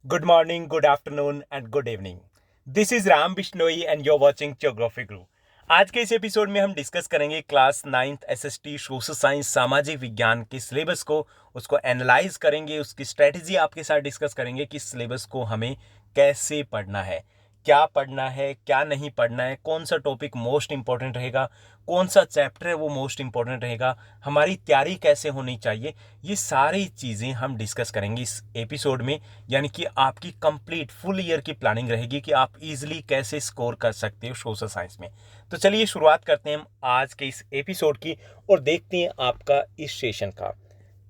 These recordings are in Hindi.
Good morning, good afternoon and good evening. This is Ram Bishnoi and you're watching Geography Guru. आज के इस एपिसोड में हम डिस्कस करेंगे class 9th SST social science सामाजिक विज्ञान के सिलेबस को, उसको एनालाइज करेंगे, उसकी स्ट्रेटजी आपके साथ डिस्कस करेंगे कि सिलेबस को हमें कैसे पढ़ना है, क्या पढ़ना है, क्या नहीं पढ़ना है, कौन सा टॉपिक मोस्ट इंपॉर्टेंट रहेगा, कौन सा चैप्टर है वो मोस्ट इंपॉर्टेंट रहेगा, हमारी तैयारी कैसे होनी चाहिए। ये सारी चीज़ें हम डिस्कस करेंगे इस एपिसोड में। यानी कि आपकी कंप्लीट फुल ईयर की प्लानिंग रहेगी कि आप इजीली कैसे स्कोर कर सकते हो सोशल साइंस में। तो चलिए शुरुआत करते हैं हम आज के इस एपिसोड की और देखते हैं आपका इस सेशन का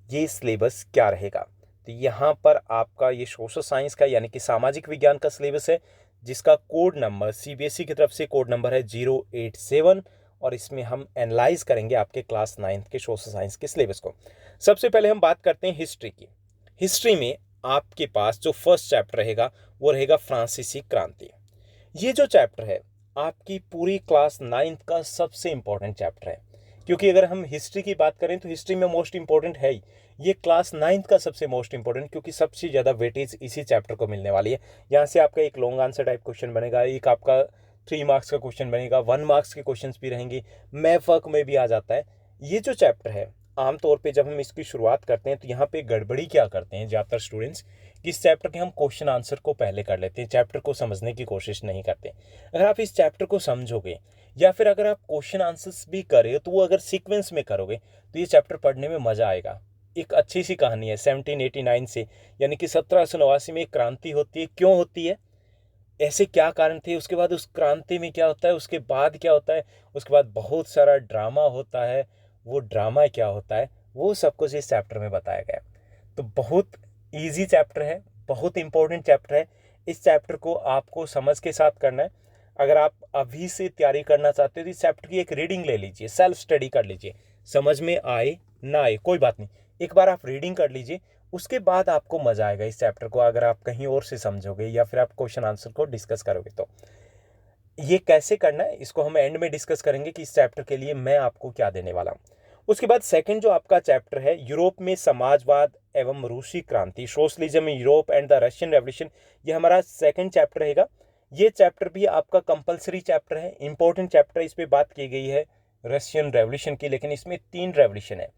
ये सिलेबस क्या रहेगा। तो यहाँ पर आपका ये सोशल साइंस का यानी कि सामाजिक विज्ञान का सिलेबस है, जिसका कोड नंबर सीबीएसई की तरफ से कोड नंबर है 087 और इसमें हम एनालाइज करेंगे आपके क्लास 9th के सोशल साइंस के सिलेबस को। सबसे पहले हम बात करते हैं हिस्ट्री की। हिस्ट्री में आपके पास जो फर्स्ट चैप्टर रहेगा वो रहेगा फ्रांसीसी क्रांति। ये जो चैप्टर है आपकी पूरी क्लास 9th का सबसे इंपॉर्टेंट चैप्टर है, क्योंकि अगर हम हिस्ट्री की बात करें तो हिस्ट्री में मोस्ट इंपॉर्टेंट है ही। ये क्लास 9th का सबसे मोस्ट इंपॉर्टेंट, क्योंकि सबसे ज़्यादा वेटेज इसी चैप्टर को मिलने वाली है। यहाँ से आपका एक लॉन्ग आंसर टाइप क्वेश्चन बनेगा, एक आपका 3 मार्क्स का क्वेश्चन बनेगा, 1 मार्क्स के क्वेश्चन भी रहेंगे, मैथ वर्क में भी आ जाता है। ये जो चैप्टर है आमतौर पे जब हम इसकी शुरुआत करते हैं तो यहाँ पे गड़बड़ी क्या करते हैं ज़्यादातर स्टूडेंट्स कि इस चैप्टर के हम क्वेश्चन आंसर को पहले कर लेते हैं, चैप्टर को समझने की कोशिश नहीं करते। अगर आप इस चैप्टर को समझोगे या फिर अगर आप क्वेश्चन आंसर्स भी कर रहे हो तो वो अगर सीक्वेंस में करोगे तो ये चैप्टर पढ़ने में मज़ा आएगा। एक अच्छी सी कहानी है 1789 से, यानी कि 1789 में एक क्रांति होती है। क्यों होती है, ऐसे क्या कारण थे, उसके बाद उस क्रांति में क्या होता है, उसके बाद क्या होता है, उसके बाद बहुत सारा ड्रामा होता है। वो ड्रामा क्या होता है वो सब कुछ इस चैप्टर में बताया गया है। तो बहुत इजी चैप्टर है, बहुत इंपॉर्टेंट चैप्टर है। इस चैप्टर को आपको समझ के साथ करना है। अगर आप अभी से तैयारी करना चाहते हो तो इस चैप्टर की एक रीडिंग ले लीजिए, सेल्फ स्टडी कर लीजिए। समझ में आए ना आए कोई बात नहीं, एक बार आप रीडिंग कर लीजिए, उसके बाद आपको मजा आएगा इस चैप्टर को अगर आप कहीं और से समझोगे या फिर आप क्वेश्चन आंसर को डिस्कस करोगे तो। ये कैसे करना है इसको हम एंड में डिस्कस करेंगे कि इस चैप्टर के लिए मैं आपको क्या देने वाला हूँ। उसके बाद सेकंड जो आपका चैप्टर है यूरोप में समाजवाद एवं रूसी क्रांति, socialism in Europe and the Russian revolution, ये हमारा सेकंड चैप्टर रहेगा। ये चैप्टर भी आपका कंपलसरी चैप्टर है, इंपॉर्टेंट चैप्टर है। इस पर बात की गई है रशियन रेवोल्यूशन की, लेकिन इसमें 3 रेवोल्यूशन है।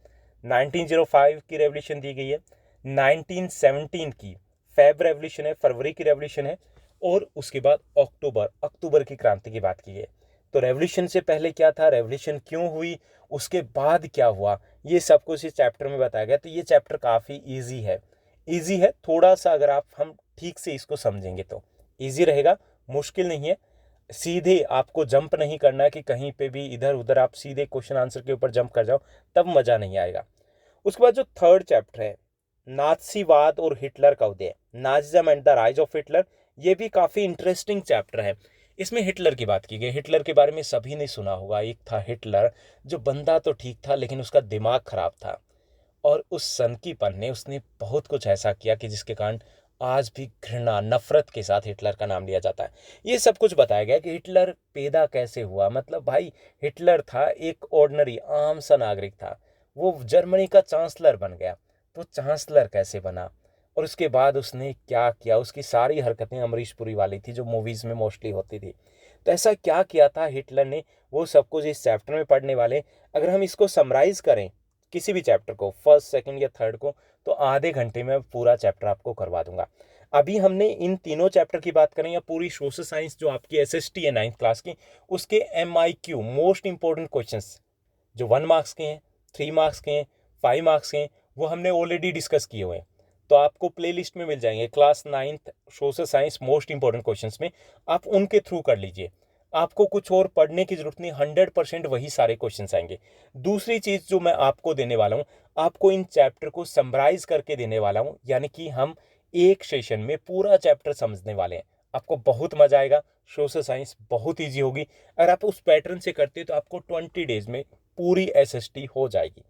1905 की रेवोल्यूशन दी गई है, 1917 की फेब रेवोल्यूशन है, फरवरी की रेवोल्यूशन है, और उसके बाद अक्टूबर की क्रांति की बात की है। तो रेवोल्यूशन से पहले क्या था, रेवोल्यूशन क्यों हुई, उसके बाद क्या हुआ, ये सब कुछ इस चैप्टर में बताया गया। तो ये चैप्टर काफ़ी इजी है, इजी है थोड़ा सा, अगर आप हम ठीक से इसको समझेंगे तो इजी रहेगा, मुश्किल नहीं है। सीधे आपको जंप नहीं करना है कि कहीं पे भी इधर उधर आप सीधे क्वेश्चन आंसर के ऊपर जंप कर जाओ, तब मज़ा नहीं आएगा। उसके बाद जो थर्ड चैप्टर है नाथसीवाद और हिटलर का उदय, Nazism and the rise of Hitler, ये भी काफ़ी इंटरेस्टिंग चैप्टर है। इसमें हिटलर की बात की गई। हिटलर के बारे में सभी ने सुना होगा, एक था हिटलर जो बंदा तो ठीक था लेकिन उसका दिमाग खराब था, और उस सनकीपन ने उसने बहुत कुछ ऐसा किया कि जिसके कारण आज भी घृणा नफरत के साथ हिटलर का नाम लिया जाता है। ये सब कुछ बताया गया कि हिटलर पैदा कैसे हुआ। मतलब भाई हिटलर था एक ऑर्डिनरी आम सा नागरिक था, वो जर्मनी का चांसलर बन गया, तो चांसलर कैसे बना और उसके बाद उसने क्या किया, उसकी सारी हरकतें अमरीश पुरी वाली थी जो मूवीज़ में मोस्टली होती थी। तो ऐसा क्या किया था हिटलर ने, वो सब कुछ इस चैप्टर में पढ़ने वाले। अगर हम इसको समराइज़ करें किसी भी चैप्टर को, फर्स्ट सेकंड या थर्ड को, तो आधे घंटे में पूरा चैप्टर आपको करवा दूंगा। अभी हमने इन तीनों चैप्टर की बात करें या पूरी सोशल साइंस जो आपकी एसएसटी है 9th क्लास की, उसके एमआईक्यू मोस्ट इंपॉर्टेंट क्वेश्चंस जो 1 मार्क्स के हैं, 3 मार्क्स के हैं, 5 मार्क्स के हैं, वो हमने ऑलरेडी डिस्कस किए हुए हैं। तो आपको प्लेलिस्ट में मिल जाएंगे class 9th social science most important questions में, आप उनके थ्रू कर लीजिए। आपको कुछ और पढ़ने की जरूरत नहीं, 100% वही सारे क्वेश्चंस आएंगे। दूसरी चीज़ जो मैं आपको देने वाला हूँ, आपको इन चैप्टर को समराइज करके देने वाला हूँ, यानी कि हम एक सेशन में पूरा चैप्टर समझने वाले हैं। आपको बहुत मजा आएगा, सोशल साइंस बहुत ईजी होगी। अगर आप उस पैटर्न से करते हो तो आपको 20 डेज में पूरी एसएसटी हो जाएगी।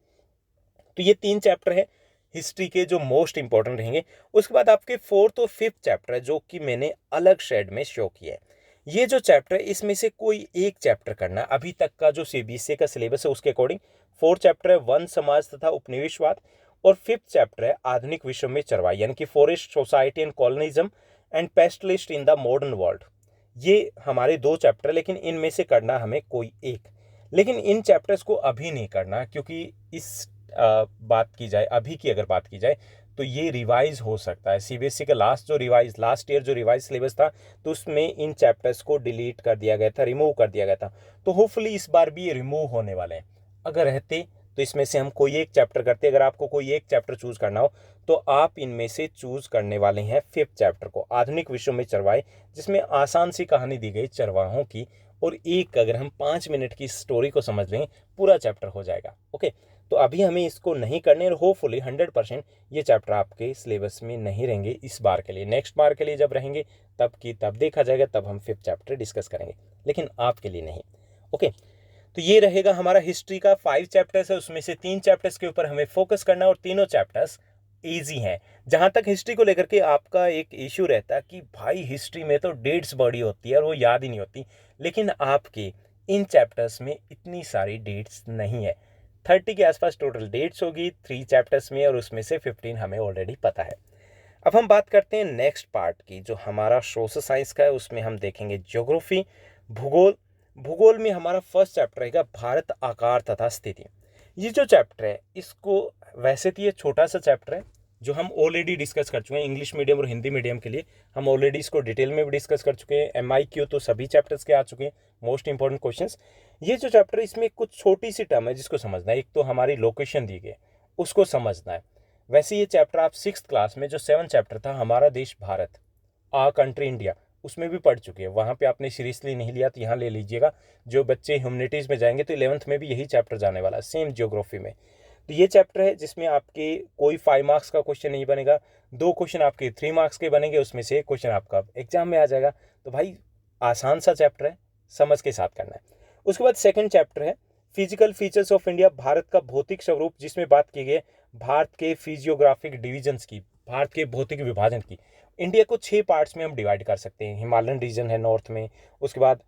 तो ये 3 चैप्टर है हिस्ट्री के जो मोस्ट इंपॉर्टेंट रहेंगे। उसके बाद आपके 4th और 5th चैप्टर है जो कि मैंने अलग शेड में शो किया है। ये जो चैप्टर है इसमें से कोई एक चैप्टर करना है। अभी तक का जो सीबीएसई का सिलेबस है उसके अकॉर्डिंग 4 चैप्टर है, वन समाज तथा उपनिवेशवाद। और फिफ्थ चैप्टर है आधुनिक विश्व में चरवाई, यानी कि forest society and colonialism and pastoralist in the modern world. ये हमारे 2 चैप्टर, लेकिन इनमें से करना हमें कोई एक। लेकिन इन चैप्टर्स को अभी नहीं करना, क्योंकि इस बात की जाए, अभी की अगर बात की जाए तो ये रिवाइज हो सकता है। सीबीएसई का लास्ट ईयर जो रिवाइज सिलेबस था, तो उसमें इन चैप्टर्स को डिलीट कर दिया गया था, रिमूव कर दिया गया था। तो होपफुली इस बार भी ये रिमूव होने वाले हैं। अगर रहते तो इसमें से हम कोई एक चैप्टर करते। अगर आपको कोई एक चैप्टर चूज करना हो तो आप इनमें से चूज करने वाले हैं फिफ्थ चैप्टर को, आधुनिक विश्व में चरवाए, जिसमें आसान सी कहानी दी गई चरवाहों की। और एक अगर हम 5 मिनट की स्टोरी को समझ लें, पूरा चैप्टर हो जाएगा। ओके, तो अभी हमें इसको नहीं करने, और होपफुली 100% ये चैप्टर आपके सिलेबस में नहीं रहेंगे इस बार के लिए। नेक्स्ट बार के लिए जब रहेंगे तब की तब देखा जाएगा, तब हम फिफ्थ चैप्टर डिस्कस करेंगे, लेकिन आपके लिए नहीं। ओके, तो ये रहेगा हमारा हिस्ट्री का 5 चैप्टर्स है, उसमें से 3 चैप्टर्स के ऊपर हमें फोकस करना, और तीनों चैप्टर्स ईजी हैं। जहाँ तक हिस्ट्री को लेकर के आपका एक इशू रहता है कि भाई हिस्ट्री में तो डेट्स बड़ी होती है और वो याद ही नहीं होती, लेकिन आपके इन चैप्टर्स में इतनी सारी डेट्स नहीं है। 30 के आसपास टोटल डेट्स होगी 3 चैप्टर्स में, और उसमें से 15 हमें ऑलरेडी पता है। अब हम बात करते हैं नेक्स्ट पार्ट की, जो हमारा सोशल साइंस का है। उसमें हम देखेंगे ज्योग्राफी, भूगोल। भूगोल में हमारा फर्स्ट चैप्टर रहेगा भारत आकार तथा स्थिति। ये जो चैप्टर है, इसको वैसे तो ये छोटा सा चैप्टर है जो हम ऑलरेडी डिस्कस कर चुके हैं इंग्लिश मीडियम और हिंदी मीडियम के लिए। हम ऑलरेडी इसको डिटेल में भी डिस्कस कर चुके हैं। MIQ तो सभी चैप्टर्स के आ चुके हैं, मोस्ट इंपॉर्टेंट क्वेश्चंस। ये जो चैप्टर है, इसमें कुछ छोटी सी टर्म है जिसको समझना है। एक तो हमारी लोकेशन दी गई, उसको समझना है। वैसे ये चैप्टर आप 6th क्लास में, जो 7th चैप्टर था हमारा देश भारत, आ कंट्री इंडिया, उसमें भी पढ़ चुके हैं। वहाँ पे आपने सीरियसली नहीं लिया तो यहाँ ले लीजिएगा। जो बच्चे ह्यूमैनिटीज़ में जाएंगे तो 11th में भी यही चैप्टर जाने वाला है, सेम ज्योग्राफी में। तो ये चैप्टर है जिसमें आपके कोई 5 मार्क्स का क्वेश्चन नहीं बनेगा, 2 क्वेश्चन आपके 3 मार्क्स के बनेंगे, उसमें से एक क्वेश्चन आपका एग्जाम में आ जाएगा। तो भाई आसान सा चैप्टर है, समझ के साथ करना है। उसके बाद सेकेंड चैप्टर है physical features of India, Bharat का भौतिक स्वरूप, जिसमें बात की गई है भारत के फिजियोग्राफिक डिविजन्स की, भारत के भौतिक विभाजन की। इंडिया को 6 पार्ट्स में हम डिवाइड कर सकते हैं। हिमालयन रीजन है नॉर्थ में, उसके बाद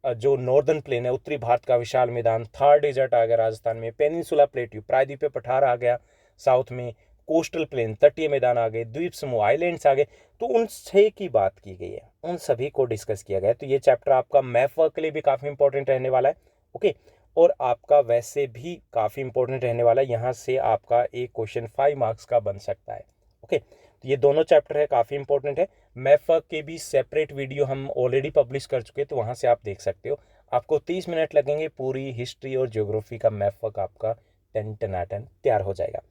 जो नॉर्दर्न प्लेन है, उत्तरी भारत का विशाल मैदान, थार डेजर्ट आ गया राजस्थान में, पेनिनसुला प्लेट्यू, प्रायद्वीपीय पठार आ गया साउथ में, कोस्टल प्लेन, तटीय मैदान आ गए, द्वीप समूह, आइलैंड्स आ गए। तो उन 6 की बात की गई है, उन सभी को डिस्कस किया गया है। तो ये चैप्टर आपका मैप वर्क के लिए भी काफ़ी इंपॉर्टेंट रहने वाला है। ओके, और आपका वैसे भी काफ़ी इंपॉर्टेंट रहने वाला है। यहाँ से आपका एक क्वेश्चन 5 मार्क्स का बन सकता है। ओके, तो ये दोनों चैप्टर है, काफ़ी इंपॉर्टेंट है। मैप वर्क के भी सेपरेट वीडियो हम ऑलरेडी पब्लिश कर चुके हैं, तो वहाँ से आप देख सकते हो। आपको 30 मिनट लगेंगे, पूरी हिस्ट्री और ज्योग्राफी का मैप वर्क आपका टनाटन तैयार हो जाएगा।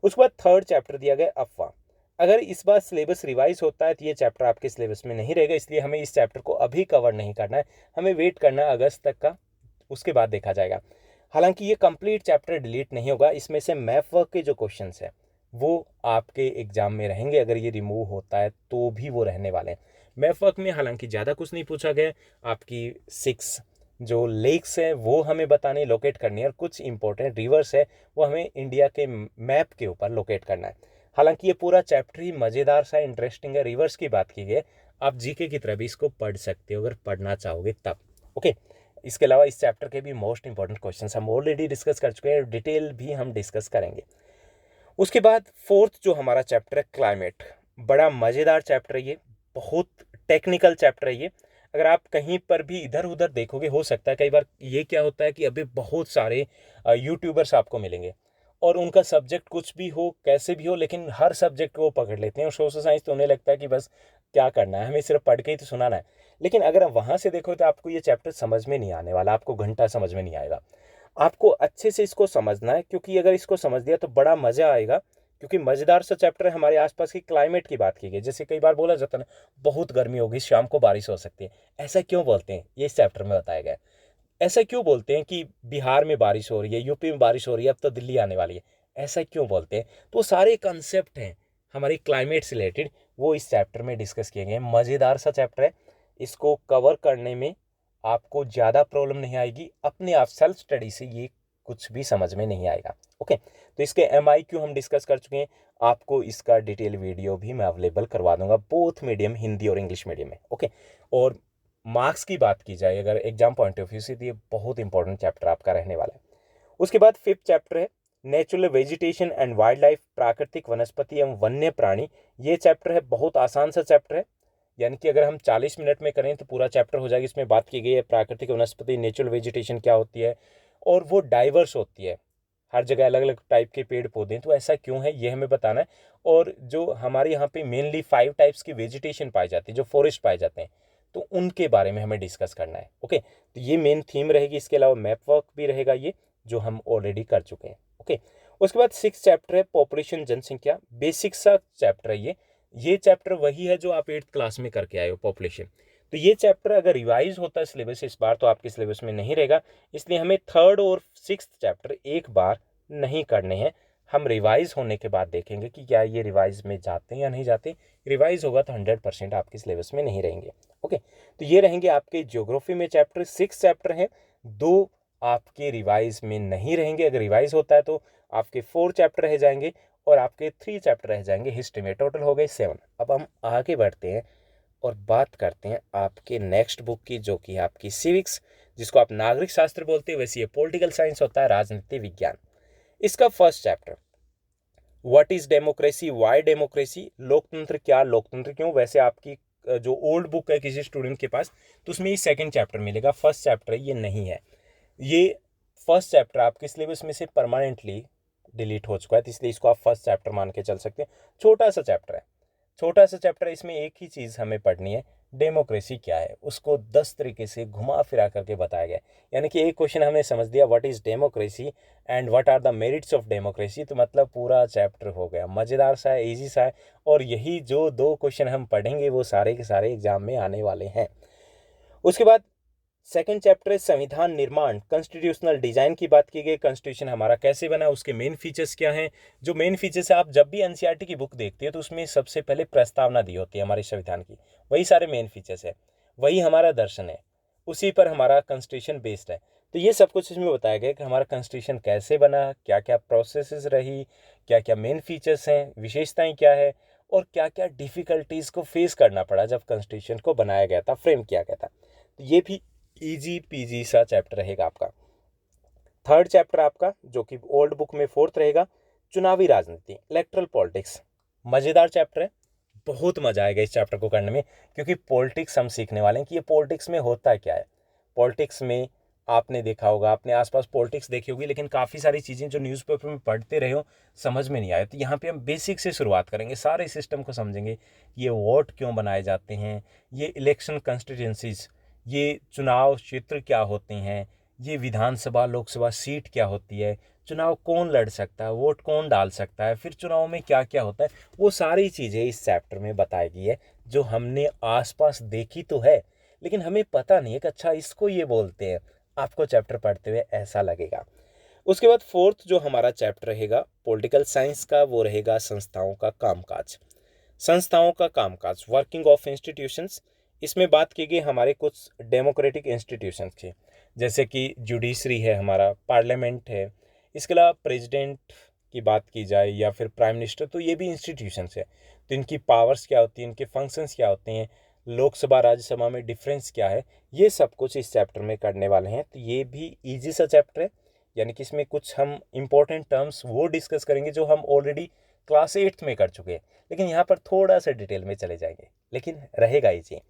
उसके बाद थर्ड चैप्टर दिया गया अफवाह। अगर इस बार सिलेबस रिवाइज होता है तो ये चैप्टर आपके सिलेबस में नहीं रहेगा, इसलिए हमें इस चैप्टर को अभी कवर नहीं करना है, हमें वेट करना है अगस्त तक का, उसके बाद देखा जाएगा। हालांकि ये कंप्लीट चैप्टर डिलीट नहीं होगा, इसमें से मैप वर्क के जो क्वेश्चंस हैं वो आपके एग्जाम में रहेंगे। अगर ये रिमूव होता है तो भी वो रहने वाले हैं। मैप वर्क में हालांकि ज़्यादा कुछ नहीं पूछा गया, आपकी 6 जो लेक्स है वो हमें बताने, लोकेट करनी है, और कुछ इंपॉर्टेंट रिवर्स है वो हमें इंडिया के मैप के ऊपर लोकेट करना है। हालांकि ये पूरा चैप्टर ही मज़ेदार सा इंटरेस्टिंग है। रिवर्स की बात की गई, आप जीके की तरह भी इसको पढ़ सकते हो अगर पढ़ना चाहोगे तब। ओके, इसके अलावा इस चैप्टर के भी मोस्ट इंपॉर्टेंट क्वेश्चंस हम ऑलरेडी डिस्कस कर चुके हैं, डिटेल भी हम डिस्कस करेंगे। उसके बाद फोर्थ जो हमारा चैप्टर है क्लाइमेट, बड़ा मज़ेदार चैप्टर है ये, बहुत टेक्निकल चैप्टर है ये। अगर आप कहीं पर भी इधर उधर देखोगे, हो सकता है कई बार ये क्या होता है कि अभी बहुत सारे यूट्यूबर्स आपको मिलेंगे और उनका सब्जेक्ट कुछ भी हो, कैसे भी हो, लेकिन हर सब्जेक्ट को वो पकड़ लेते हैं। और सोशल साइंस तो उन्हें लगता है कि बस क्या करना है, हमें सिर्फ पढ़ के ही तो सुनाना है। लेकिन अगर आप वहाँ से देखो तो आपको ये चैप्टर समझ में नहीं आने वाला, आपको घंटा समझ में नहीं आएगा। आपको अच्छे से इसको समझना है, क्योंकि अगर इसको समझ लिया तो बड़ा मज़ा आएगा। क्योंकि मज़ेदार सा चैप्टर है। हमारे आसपास की क्लाइमेट की बात की गई, जैसे कई बार बोला जाता है ना, बहुत गर्मी होगी, शाम को बारिश हो सकती है। ऐसा क्यों बोलते हैं, ये इस चैप्टर में बताया गया है। ऐसा क्यों बोलते हैं कि बिहार में बारिश हो रही है, यूपी में बारिश हो रही है, अब तो दिल्ली आने वाली है, ऐसा क्यों बोलते हैं। तो सारे कंसेप्ट हैं हमारी क्लाइमेट से रिलेटेड, वो इस चैप्टर में डिस्कस किए गए हैं। मज़ेदार सा चैप्टर है, इसको कवर करने में आपको ज़्यादा प्रॉब्लम नहीं आएगी। अपने आप सेल्फ स्टडी से ये कुछ भी समझ में नहीं आएगा। ओके, तो इसके MIQ हम डिस्कस कर चुके हैं। आपको इसका डिटेल वीडियो भी मैं अवेलेबल करवा दूंगा, बोथ मीडियम, हिंदी और इंग्लिश मीडियम में। ओके, और मार्क्स की बात की जाए अगर एग्जाम पॉइंट ऑफ व्यू से, तो ये बहुत इंपॉर्टेंट चैप्टर आपका रहने वाला है। उसके बाद फिफ्थ चैप्टर है natural vegetation and wild life, प्राकृतिक वनस्पति एवं वन्य प्राणी, ये चैप्टर है, बहुत आसान सा चैप्टर है, यानी कि अगर हम 40 मिनट में करें तो पूरा चैप्टर हो जाएगा। इसमें बात की गई है प्राकृतिक वनस्पति, नेचुरल वेजिटेशन क्या होती है, और वो डाइवर्स होती है, हर जगह अलग अलग टाइप के पेड़ पौधे हैं, तो ऐसा क्यों है ये हमें बताना है। और जो हमारे यहाँ पे मेनली 5 टाइप्स की वेजिटेशन पाई जाती है, जो फॉरेस्ट पाए जाते हैं, तो उनके बारे में हमें डिस्कस करना है। ओके, तो ये मेन थीम रहेगी। इसके अलावा मैप वर्क भी रहेगा, ये जो हम ऑलरेडी कर चुके हैं। ओके, उसके बाद 6 चैप्टर है पॉपुलेशन, जनसंख्या, बेसिक सा चैप्टर है ये चैप्टर वही है जो आप 8th क्लास में करके आए हो, पॉपुलेशन। तो ये चैप्टर अगर रिवाइज होता है सिलेबस इस बार तो आपके सिलेबस में नहीं रहेगा, इसलिए हमें 3rd और 6th चैप्टर एक बार नहीं करने हैं। हम रिवाइज होने के बाद देखेंगे कि क्या ये रिवाइज में जाते हैं या नहीं जाते। रिवाइज होगा तो 100% आपके सिलेबस में नहीं रहेंगे। ओके, तो ये रहेंगे आपके ज्योग्राफी में चैप्टर। 6 चैप्टर हैं, 2 आपके रिवाइज में नहीं रहेंगे। अगर रिवाइज होता है तो आपके 4 चैप्टर रह जाएंगे और आपके 3 चैप्टर रह जाएंगे हिस्ट्री में। टोटल हो गए 7। अब हम आगे बढ़ते हैं और बात करते हैं आपके नेक्स्ट बुक की, जो कि आपकी सिविक्स, जिसको आप नागरिक शास्त्र बोलते हैं, वैसे ये पॉलिटिकल साइंस होता है, राजनीति विज्ञान। इसका first chapter what is democracy, Y democracy, लोकतंत्र क्या, लोकतंत्र क्यों। वैसे आपकी जो ओल्ड बुक है किसी स्टूडेंट के पास, तो उसमें ये 2nd चैप्टर मिलेगा, फर्स्ट चैप्टर ये नहीं है। ये फर्स्ट चैप्टर आपके सिलेबस में से परमानेंटली डिलीट हो चुका है, तो इसलिए इसको आप फर्स्ट चैप्टर मान के चल सकते हैं। छोटा सा चैप्टर है, छोटा सा चैप्टर है, इसमें एक ही चीज़ हमें पढ़नी है, डेमोक्रेसी क्या है, उसको 10 तरीके से घुमा फिरा करके बताया गया। यानी कि एक क्वेश्चन हमने समझ दिया what is democracy and what are the merits of democracy, तो मतलब पूरा चैप्टर हो गया। मज़ेदार सा है, ईजी सा है, और यही जो 2 क्वेश्चन हम पढ़ेंगे वो सारे के सारे एग्जाम में आने वाले हैं। उसके बाद 2nd चैप्टर है संविधान निर्माण, कॉन्स्टिट्यूशनल डिजाइन की बात की गई। कॉन्स्टिट्यूशन हमारा कैसे बना, उसके मेन फीचर्स क्या हैं। जो मेन फीचर्स है, आप जब भी एनसीईआरटी की बुक देखते हो तो उसमें सबसे पहले प्रस्तावना दी होती है हमारे संविधान की, वही सारे मेन फीचर्स है, वही हमारा दर्शन है, उसी पर हमारा कॉन्स्टिट्यूशन बेस्ड है। तो ये सब कुछ इसमें बताया गया कि हमारा कॉन्स्टिट्यूशन कैसे बना, क्या क्या प्रोसेसेस रही, क्या क्या मेन फीचर्स हैं, विशेषताएं क्या है, और क्या क्या डिफिकल्टीज को फेस करना पड़ा जब कॉन्स्टिट्यूशन को बनाया गया था, फ्रेम किया गया था। तो ये भी इजी पीजी सा चैप्टर रहेगा आपका। 3rd चैप्टर आपका, जो कि ओल्ड बुक में 4th रहेगा, चुनावी राजनीति, इलेक्ट्रल पॉलिटिक्स। मज़ेदार चैप्टर है, बहुत मजा आएगा इस चैप्टर को करने में, क्योंकि पॉलिटिक्स हम सीखने वाले हैं कि ये पॉलिटिक्स में होता क्या है। पॉलिटिक्स में आपने देखा होगा, अपने आसपास पॉलिटिक्स देखी होगी, लेकिन काफ़ी सारी चीज़ें जो न्यूज़पेपर में पढ़ते रहे हो समझ में नहीं आए। तो यहाँ पे हम बेसिक से शुरुआत करेंगे, सारे सिस्टम को समझेंगे, ये वोट क्यों बनाए जाते हैं, ये इलेक्शन कंस्टिट्यूंसीज, ये चुनाव क्षेत्र क्या होते हैं, ये विधानसभा लोकसभा सीट क्या होती है, चुनाव कौन लड़ सकता है, वोट कौन डाल सकता है, फिर चुनाव में क्या क्या होता है, वो सारी चीज़ें इस चैप्टर में बताई गई है, जो हमने आसपास देखी तो है लेकिन हमें पता नहीं है कि अच्छा इसको ये बोलते हैं। आपको चैप्टर पढ़ते हुए ऐसा लगेगा। उसके बाद 4th जो हमारा चैप्टर रहेगा पॉलिटिकल साइंस का, वो रहेगा संस्थाओं का कामकाज। संस्थाओं का कामकाज, वर्किंग ऑफ इंस्टीट्यूशंस। इसमें बात की गई हमारे कुछ डेमोक्रेटिक इंस्टीट्यूशंस की, जैसे कि जुडिशरी है, हमारा पार्लियामेंट है, इसके अलावा प्रेसिडेंट की बात की जाए या फिर प्राइम मिनिस्टर, तो ये भी इंस्टीट्यूशंस है। तो इनकी पावर्स क्या होती हैं, इनके फंक्शंस क्या होते हैं, लोकसभा राज्यसभा में डिफरेंस क्या है, ये सब कुछ इस चैप्टर में करने वाले हैं। तो ये भी ईजी सा चैप्टर है, यानी कि इसमें कुछ हम इंपॉर्टेंट टर्म्स वो डिस्कस करेंगे जो हम ऑलरेडी क्लास 8th में कर चुके हैं, लेकिन यहाँ पर थोड़ा सा डिटेल में चले जाएंगे, लेकिन रहेगा ईजी।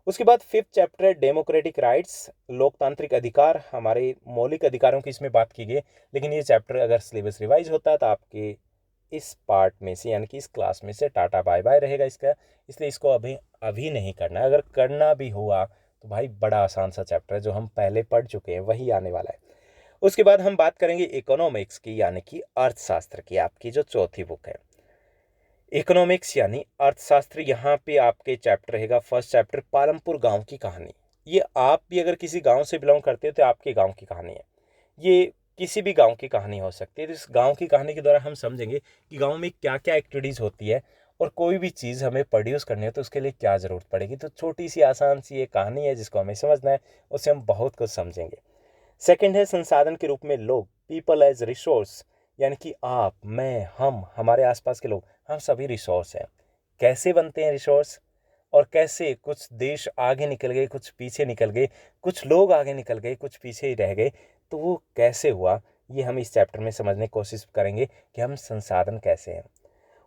उसके बाद 5th चैप्टर है डेमोक्रेटिक राइट्स, लोकतांत्रिक अधिकार, हमारे मौलिक अधिकारों की इसमें बात की गई। लेकिन ये चैप्टर अगर सिलेबस रिवाइज होता है तो आपके इस पार्ट में से, यानी कि इस क्लास में से टाटा बाय बाय रहेगा इसका, इसलिए इसको अभी नहीं करना है। अगर करना भी हुआ तो भाई बड़ा आसान सा चैप्टर है, जो हम पहले पढ़ चुके हैं वही आने वाला है। उसके बाद हम बात करेंगे इकोनॉमिक्स की, यानी कि अर्थशास्त्र की, आपकी जो 4थी बुक है। इकोनॉमिक्स यानी अर्थशास्त्र, यहाँ पे आपके चैप्टर रहेगा फर्स्ट चैप्टर पालमपुर गांव की कहानी। ये आप भी अगर किसी गांव से बिलोंग करते हो तो आपके गांव की कहानी है, ये किसी भी गांव की कहानी हो सकती है। तो इस गांव की कहानी के द्वारा हम समझेंगे कि गांव में क्या क्या एक्टिविटीज़ होती है, और कोई भी चीज़ हमें प्रोड्यूस करनी है तो उसके लिए क्या ज़रूरत पड़ेगी। तो छोटी सी आसान सी ये कहानी है जिसको हमें समझना है, उससे हम बहुत कुछ समझेंगे। सेकंड है संसाधन के रूप में लोग, पीपल एज रिसोर्स, यानी कि आप, मैं, हम, हमारे आसपास के लोग, हम सभी रिसोर्स हैं। कैसे बनते हैं रिसोर्स, और कैसे कुछ देश आगे निकल गए, कुछ पीछे निकल गए, कुछ लोग आगे निकल गए, कुछ पीछे ही रह गए, तो वो कैसे हुआ, ये हम इस चैप्टर में समझने की कोशिश करेंगे कि हम संसाधन कैसे हैं।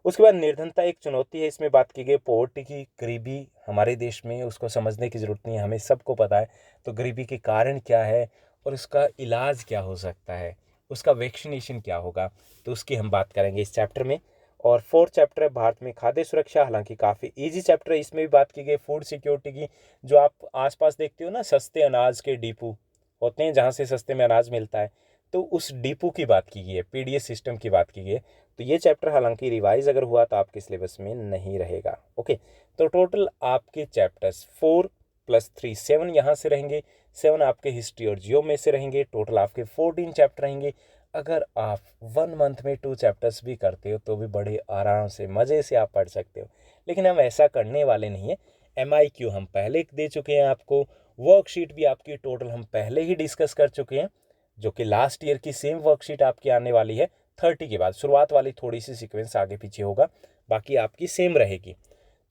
उसके बाद निर्धनता एक चुनौती है, इसमें बात की गई पोवर्टी की, गरीबी हमारे देश में, उसको समझने की ज़रूरत नहीं है, हमें सबको पता है। तो गरीबी के कारण क्या है और उसका इलाज क्या हो सकता है, उसका वैक्सीनेशन क्या होगा, तो उसकी हम बात करेंगे इस चैप्टर में। और फोर्थ चैप्टर है भारत में खाद्य सुरक्षा, हालांकि काफ़ी इजी चैप्टर है, इसमें भी बात की गई फूड सिक्योरिटी की। जो आप आसपास देखते हो ना, सस्ते अनाज के डिपो होते हैं जहाँ से सस्ते में अनाज मिलता है, तो उस डिपो की बात की गई है, पीडीएस सिस्टम की बात की गई है। तो ये चैप्टर हालांकि रिवाइज अगर हुआ तो आपके सिलेबस में नहीं रहेगा। ओके, तो टोटल आपके चैप्टर्स 4 + 3 7 यहाँ से रहेंगे, 7 आपके हिस्ट्री और जियो में से रहेंगे। टोटल आपके 14 चैप्टर रहेंगे। अगर आप 1 मंथ में 2 चैप्टर्स भी करते हो तो भी बड़े आराम से मज़े से आप पढ़ सकते हो, लेकिन हम ऐसा करने वाले नहीं है। MIQ हम पहले दे चुके हैं आपको, वर्कशीट भी आपकी टोटल हम पहले ही डिस्कस कर चुके हैं, जो कि लास्ट ईयर की सेम वर्कशीट आपकी आने वाली है 30 के बाद। शुरुआत वाली थोड़ी सी सीक्वेंस आगे पीछे होगा, बाकी आपकी सेम रहेगी,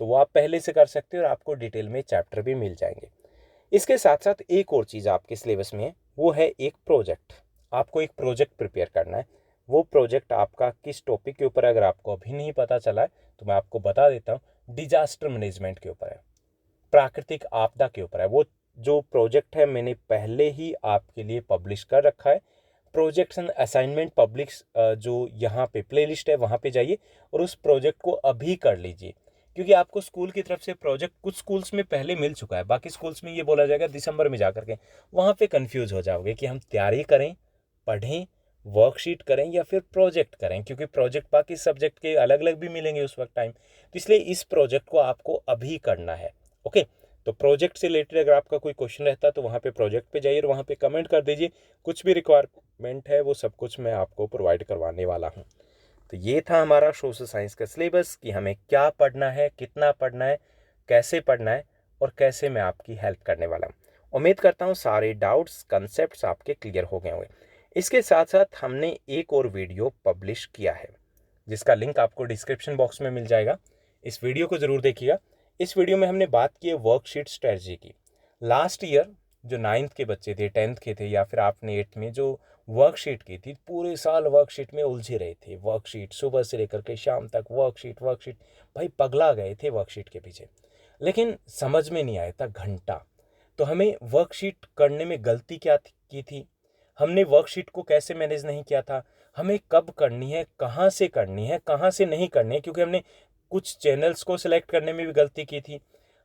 तो वो आप पहले से कर सकते हो और आपको डिटेल में चैप्टर भी मिल जाएंगे। इसके साथ साथ एक और चीज़ आपके सिलेबस में है, वो है एक प्रोजेक्ट। आपको एक प्रोजेक्ट प्रिपेयर करना है। वो प्रोजेक्ट आपका किस टॉपिक के ऊपर है, अगर आपको अभी नहीं पता चला है तो मैं आपको बता देता हूँ, डिजास्टर मैनेजमेंट के ऊपर है, प्राकृतिक आपदा के ऊपर है। वो जो प्रोजेक्ट है मैंने पहले ही आपके लिए पब्लिश कर रखा है। प्रोजेक्ट्स एंड असाइनमेंट पब्लिक जो यहाँ पे प्लेलिस्ट है वहाँ पे जाइए और उस प्रोजेक्ट को अभी कर लीजिए, क्योंकि आपको स्कूल की तरफ से प्रोजेक्ट कुछ स्कूल्स में पहले मिल चुका है, बाकी स्कूल्स में ये बोला जाएगा दिसंबर में जा करके। वहाँ पे कंफ्यूज हो जाओगे कि हम तैयारी करें, पढ़ें, वर्कशीट करें या फिर प्रोजेक्ट करें, क्योंकि प्रोजेक्ट बाकी सब्जेक्ट के अलग अलग भी मिलेंगे उस वक्त टाइम। तो इसलिए इस प्रोजेक्ट को आपको अभी करना है। ओके, तो प्रोजेक्ट से रिलेटेड अगर आपका कोई क्वेश्चन रहता है तो वहाँ पे प्रोजेक्ट पे जाइए और वहाँ पे कमेंट कर दीजिए। कुछ भी रिक्वायरमेंट है वो सब कुछ मैं आपको प्रोवाइड करवाने वाला हूँ। तो ये था हमारा सोशल साइंस का सिलेबस कि हमें क्या पढ़ना है, कितना पढ़ना है, कैसे पढ़ना है और कैसे मैं आपकी हेल्प करने वाला हूँ। उम्मीद करता हूँ सारे डाउट्स कंसेप्ट्स आपके क्लियर हो गए होंगे। इसके साथ साथ हमने एक और वीडियो पब्लिश किया है, जिसका लिंक आपको डिस्क्रिप्शन बॉक्स में मिल जाएगा। इस वीडियो को ज़रूर देखिएगा। इस वीडियो में हमने बात की है वर्कशीट स्ट्रेटजी की। लास्ट ईयर जो 9th के बच्चे थे, 10th के थे, या फिर आपने 8th में जो वर्कशीट की थी, पूरे साल वर्कशीट में उलझे रहे थे। वर्कशीट सुबह से लेकर के शाम तक वर्कशीट वर्कशीट, भाई पगला गए थे वर्कशीट के पीछे, लेकिन समझ में नहीं आया था घंटा। तो हमें वर्कशीट करने में गलती क्या की थी, हमने वर्कशीट को कैसे मैनेज नहीं किया था, हमें कब करनी है, कहाँ से करनी है, कहाँ से नहीं करनी है, क्योंकि हमने कुछ चैनल्स को सिलेक्ट करने में भी गलती की थी।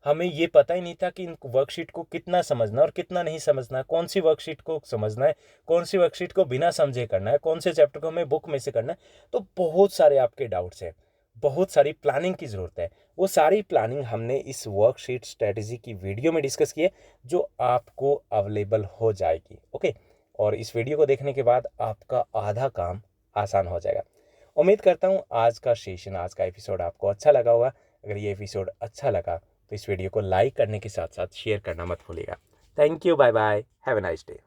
हमें ये पता ही नहीं था कि इन वर्कशीट को कितना समझना और कितना नहीं समझना, कौन सी वर्कशीट को समझना है, कौन सी वर्कशीट को बिना समझे करना है, कौन से चैप्टर को हमें बुक में से करना है। तो बहुत सारे आपके डाउट्स हैं, बहुत सारी प्लानिंग की ज़रूरत है। वो सारी प्लानिंग हमने इस वर्कशीट स्ट्रेटजी की वीडियो में डिस्कस की है, जो आपको अवेलेबल हो जाएगी। ओके, और इस वीडियो को देखने के बाद आपका आधा काम आसान हो जाएगा। उम्मीद करता हूँ आज का सेशन, आज का एपिसोड आपको अच्छा लगा होगा। अगर ये एपिसोड अच्छा लगा तो इस वीडियो को लाइक करने के साथ साथ शेयर करना मत भूलिएगा। Thank you, bye bye, have a nice day.